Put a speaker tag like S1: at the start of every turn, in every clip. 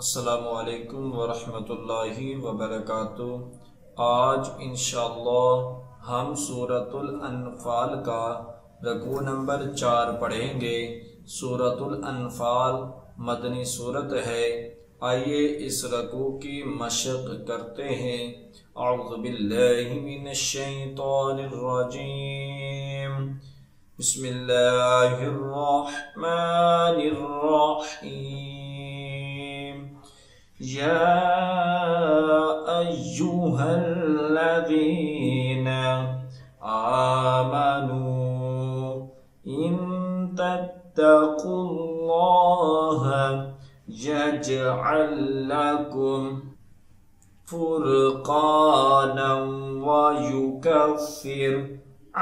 S1: अस्सलामुअलैकुम वरहमतुल्लाहि वबरकातुह। आज इंशाअल्लाह हम सूरतुल अनफाल का रकू नंबर 4 पढ़ेंगे। सूरतुल अनफाल मदनी सूरत है। आइए इस रकू की मशक करते हैं। औज़ु बिल्लाहि मिनश शैतानिर रजीम। बिस्मिल्लाहिर रहमानिर रहीम। या अय्युहल्लज़ीना आमनू इन तत्तकुल्लाहा यजअल लकुम फुरक़ानन व युकफ्फिर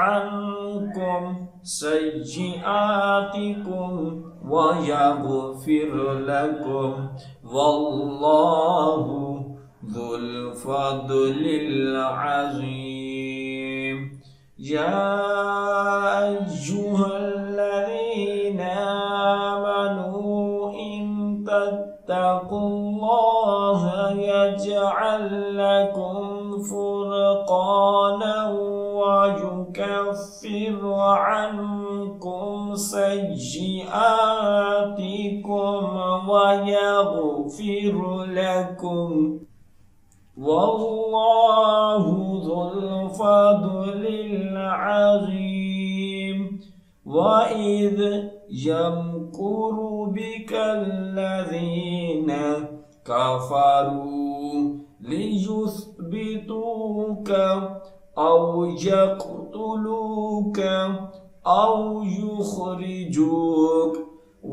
S1: अन्कुम सय्यिआतिकुम व यग़फिर लकुम वल्लाहु ज़ुल फ़ज़लिल अज़ीम। या अय्युहल्लज़ीना आमनू इन तत्तकुल्लाहा यजअल लकुम फुरक़ानन व युकफ्फिर अन्कुम सय्यिआतिकुम व यग़फिर लकुम वल्लाहु ज़ुल फ़ज़लिल अज़ीम। वइज़ यमकुरु बिकल्लज़ीना कफ़रू लियुस्बितूका औ यक़्तुलूका औ युख़रिजूक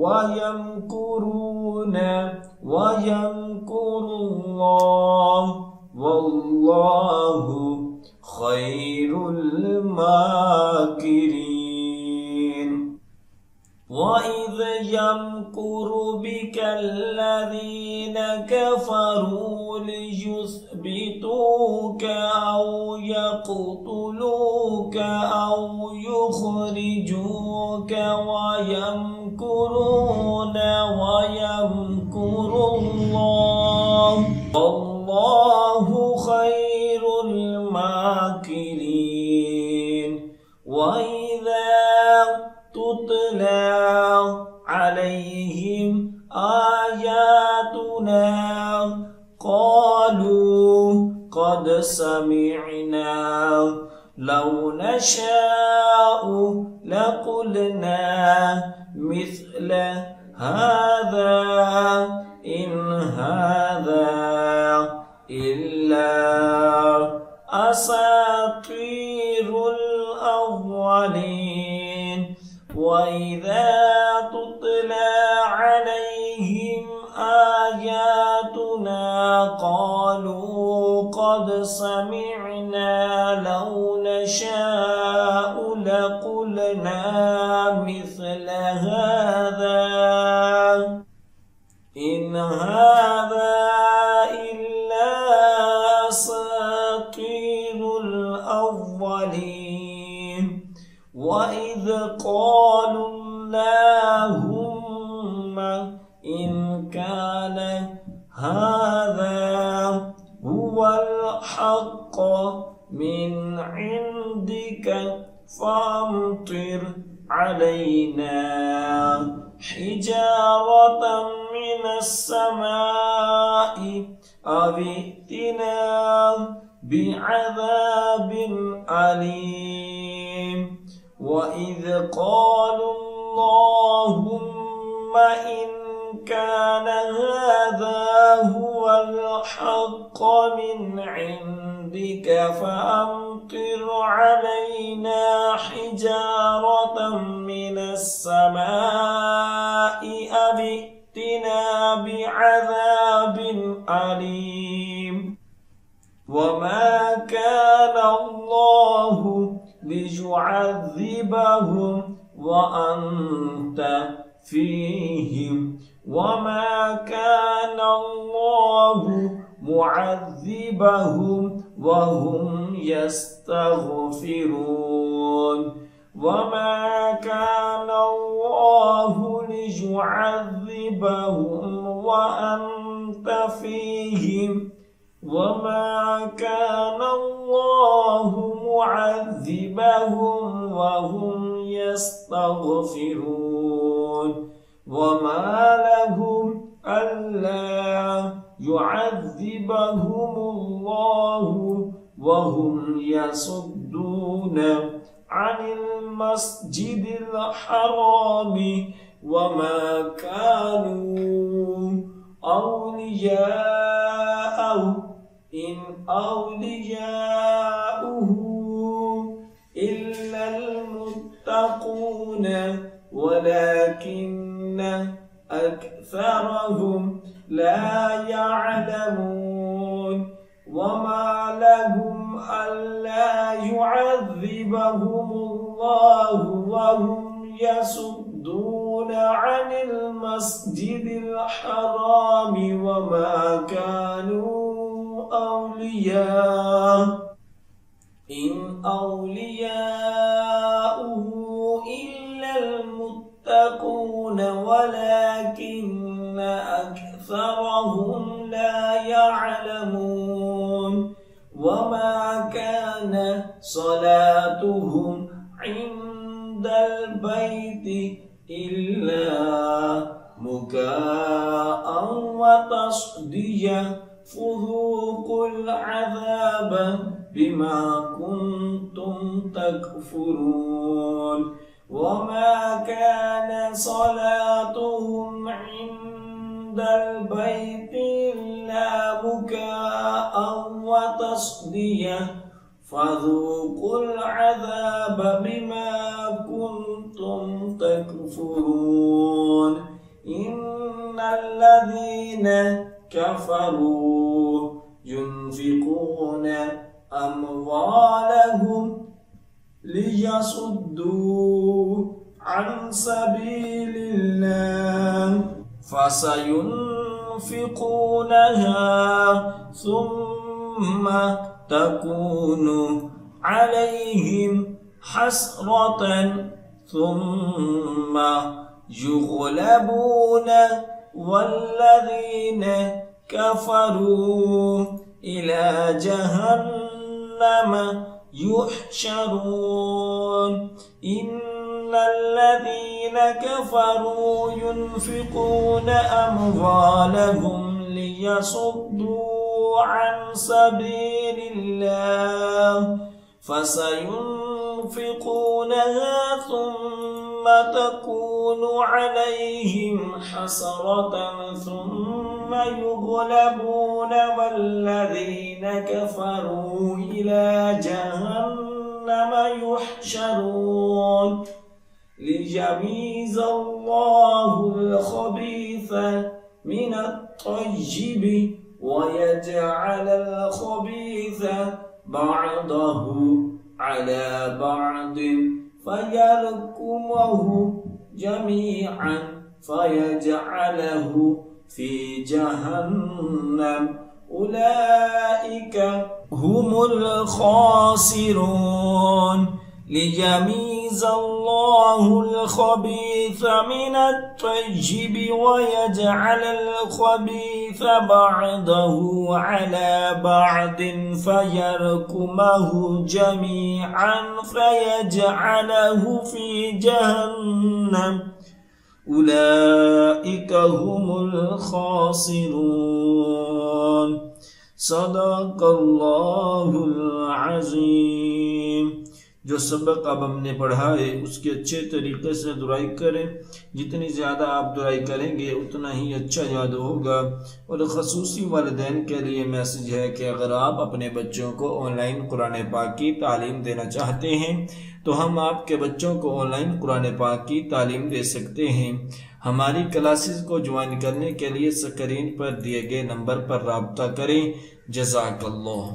S1: वयमकुरून वयमकुरुल्लाह वल्लाहु खैरुल माकिरीन। वइज़ यमकुरु बिकल्लज़ीना कफ़रू लियुस्बितूका औ यक़्तुलूका औ युख़रिजूका वयमकुरून वयमकुरुल्लाह वल्लाहु खैरुल माकिरीन। वइज़ा तुतला अलैहिम आयातुना क़ालू क़द समिअना लौ नशाअु लक़ुलना मिस्ल हाज़ा इन हाज़ा इल्ला असातीरुल अव्वलीन। वइज़ा तुतला अलैहिम आयातुना क़ालू क़द समिअना लौ नशाअु लक़ुलना मिस्ल हाज़ा इन हाज़ा इल्ला असातीरुल अव्वलीन। वइज़ क़ालू अल्लाहुम्मा इन कान हाज़ा हुवल हक़्क़ मिन इंदिक फ़अम्तिर अलैना हिजारतम मिनस समाई अवि'तिना बिअज़ाबिन अलीम। वइज़ क़ालू अल्लाहुम्मा इन कान हाज़ा हुवल हक़्क़ मिन इंदिक फ़अम्तिर अलैना हिजारतम मिनस समाई अवि'तिना बिअज़ाबिन अलीम। वमा कान अल्लाहु लियुअज़्ज़िबहुम व अन्त फ़ीहिम वमा कान अल्लाहु मुअज़्ज़िबहुम व हुम यस्तग़फ़िरून। वमा कान अल्लाहु लियुअज़्ज़िबहुम व وأنت فيهم وما كان الله معذبهم وهم يستغفرون وما لهم ألا يعذبهم الله وهم يصدون عن المسجد الحرام وما كانوا أولياءه إن أولياؤه إلا المتقون ولكن أكثرهم لا يعلمون وما لهم ألا يعذبهم الله وهم يصدون عن المسجد الحرام وما كانوا أولياء إن أولياؤه إلا المتقون ولكن أكثرهم لا يعلمون وما كان صلاتهم عند البيت إلا مكاء وتصدية فذوقوا العذاب بما كنتم تكفرون وما كان صلاتهم عند البيت إلا مكاء وتصدية فذوقوا العذاب بما كنتم تكفرون إن الذين كفروا ينفقون أموالهم ليصدوا عن سبيل الله فسينفقونها ثم تكون عليهم حسرة ثم يغلبون والذين كفروا إلى جهنم يحشرون إن الذين كفروا ينفقون أموالهم ليصدوا عن سبيل الله فسينفقونها ثم تكون عليهم حسرة ثم يغلبون والذين كفروا إلى جهنم يحشرون ليميز الله الخبيث من الطيب ويجعل الخبيث بعضه على بعض فيركمه جميعا فيجعله في جهنم أولئك هم الخاسرون ليميز الله الخبيث من الطيب ويجعل الخبيث بعضه على بعض فيركمه جميعا فيجعله في جهنم أولئك هم الخاسرون صدق الله العظيम। जो सबक अब हमने पढ़ा है उसके अच्छे तरीके से दुराई करें। जितनी ज़्यादा आप दुराई करेंगे उतना ही अच्छा याद होगा। और ख़ुसूसी वालिदैन के लिए मैसेज है कि अगर आप अपने बच्चों को ऑनलाइन कुरान पाक की तालीम देना चाहते हैं तो हम आपके बच्चों को ऑनलाइन कुरान पाक की तालीम दे सकते हैं। हमारी क्लासेस को ज्वाइन करने के लिए स्क्रीन पर दिए गए नंबर पर राब्ता करें। जज़ाकल्लाह।